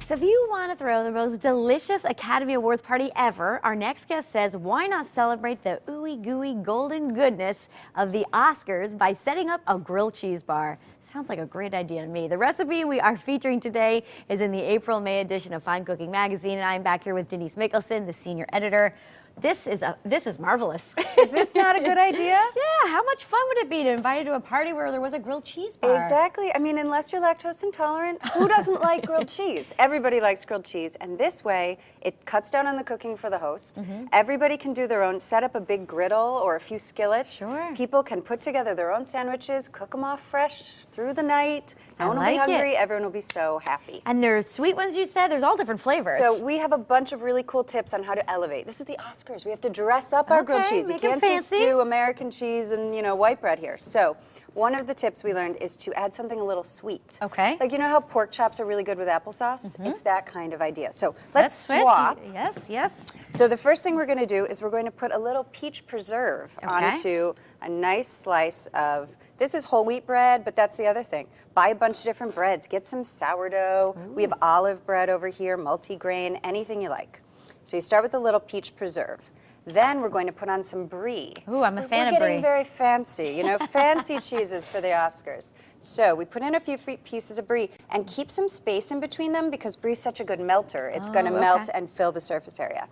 So if you want to throw the most delicious Academy Awards party ever, our next guest says, why not celebrate the ooey gooey golden goodness of the Oscars by setting up a grilled cheese bar? Sounds like a great idea to me. The recipe we are featuring today is in the April-May edition of Fine Cooking Magazine, and I'm back here with Denise Mickelsen, the senior editor. This is marvelous. Is this not a good idea? Yeah, how much fun would it be to invite you to a party where there was a grilled cheese bar? Exactly. I mean, unless you're lactose intolerant, who doesn't like grilled cheese? Everybody likes grilled cheese, and this way, it cuts down on the cooking for the host. Everybody can do their own, set up a big griddle or a few skillets. Sure. People can put together their own sandwiches, cook them off fresh through the night. No one will be like hungry. it. Everyone will be so happy. And there's sweet ones, you said? There's all different flavors. So we have a bunch of really cool tips on how to elevate. This is the Oscars. We have to dress up our grilled cheese. You make 'em can't just fancy. do American cheese and, white bread here. So one of the tips we learned is to add something a little sweet. Okay. Like, you know how pork chops are really good with applesauce? It's that kind of idea. So let's switch. swap. Yes, yes. So the first thing we're going to do is we're going to put a little peach preserve onto a nice slice of, this is whole wheat bread, but that's the other thing. Buy a bunch of different breads. Get some sourdough. We have olive bread over here, multigrain, anything you like. So you start with a little peach preserve. Then we're going to put on some Brie. Ooh, I'm a fan of We're Brie. getting very fancy, fancy cheeses for the Oscars. So we put in a few pieces of Brie and keep some space in between them because Brie's such a good melter. It's going to melt and fill the surface area.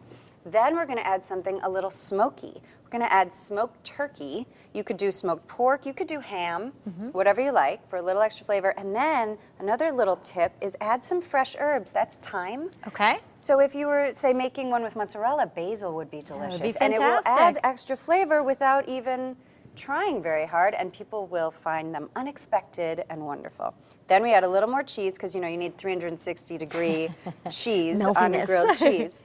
Then we're going to add something a little smoky. We're going to add smoked turkey. You could do smoked pork, you could do ham, whatever you like for a little extra flavor. And then another little tip is add some fresh herbs. That's thyme. Okay. So if you were, say, making one with mozzarella, basil would be delicious. be And it will add fantastic. extra flavor without even trying very hard, and people will find them unexpected and wonderful. Then we add a little more cheese because, you need 360-degree cheese on a Meltiness. grilled cheese.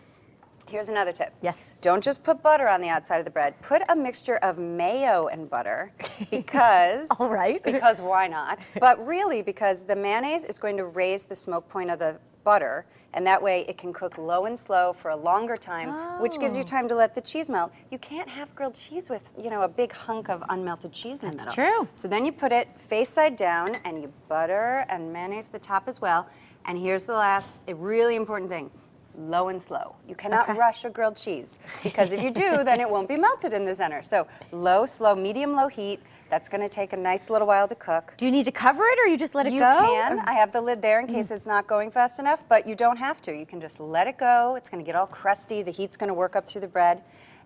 Here's another tip. Yes. Don't just put butter on the outside of the bread. Put a mixture of mayo and butter because All right. because why not? But really because the mayonnaise is going to raise the smoke point of the butter, and that way it can cook low and slow for a longer time, which gives you time to let the cheese melt. You can't have grilled cheese with, a big hunk of unmelted cheese in the middle. That's true. So then you put it face side down and you butter and mayonnaise the top as well. And here's the last, a really important thing. Low and slow. You cannot rush a grilled cheese because if you do, then it won't be melted in the center. So low, slow, medium, low heat. That's going to take a nice little while to cook. Do you need to cover it or you just let it go? You can. I have the lid there in case it's not going fast enough, but you don't have to. You can just let it go. It's going to get all crusty. The heat's going to work up through the bread.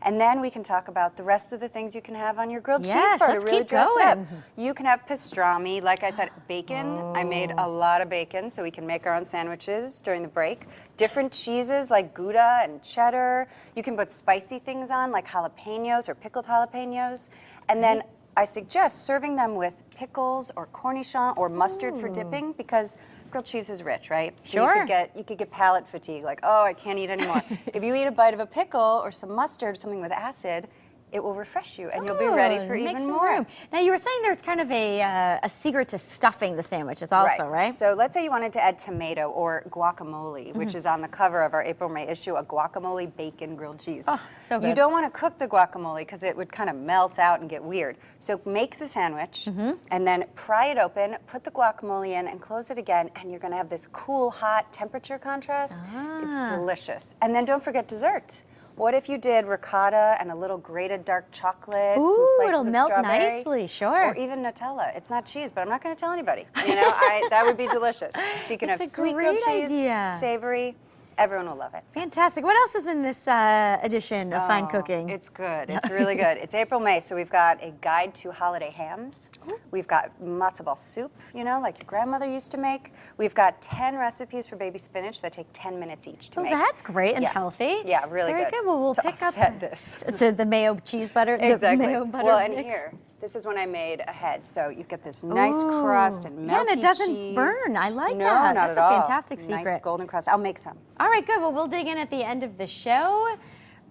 And then we can talk about the rest of the things you can have on your grilled cheese bar to really dress it up. You can have pastrami, like I said, bacon. I made a lot of bacon so we can make our own sandwiches during the break. Different cheeses like Gouda and cheddar. You can put spicy things on like jalapenos or pickled jalapenos. And then I suggest serving them with pickles or cornichon or mustard for dipping because grilled cheese is rich, right? So Sure. you could get palate fatigue, like, oh, I can't eat anymore. If you eat a bite of a pickle or some mustard, something with acid, it will refresh you and you'll be ready for make even some more. room. Now you were saying there's kind of a secret to stuffing the sandwiches also, right? So let's say you wanted to add tomato or guacamole, which is on the cover of our April-May issue, a guacamole bacon grilled cheese. Oh, so good. You don't want to cook the guacamole because it would kind of melt out and get weird. So make the sandwich and then pry it open, put the guacamole in and close it again, and you're going to have this cool, hot temperature contrast. It's delicious. And then don't forget dessert. What if you did ricotta and a little grated dark chocolate, some slices it'll of melt strawberry, nicely, sure. or even Nutella. It's not cheese, but I'm not going to tell anybody. That would be delicious. So you can have That's a sweet grilled great cheese, idea. savory. Everyone will love it. Fantastic. What else is in this edition of Fine Cooking? It's good. It's really good. It's April-May, so we've got a guide to holiday hams. We've got matzo ball soup, like your grandmother used to make. We've got 10 recipes for baby spinach that take 10 minutes each to make. That's great and healthy. Yeah, really Very good. Well, we'll to pick offset up this. to the mayo cheese butter. Exactly. The mayo butter Well, and mix. here, this is when I made a head. So you've got this nice crust and melty Yeah, and it doesn't cheese. burn. I like no, that. Not That's at a all. fantastic secret. Nice golden crust. I'll make some. All right, good. Well, we'll dig in at the end of the show.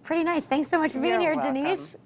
Pretty nice. Thanks so much for being You're here, welcome. Denise.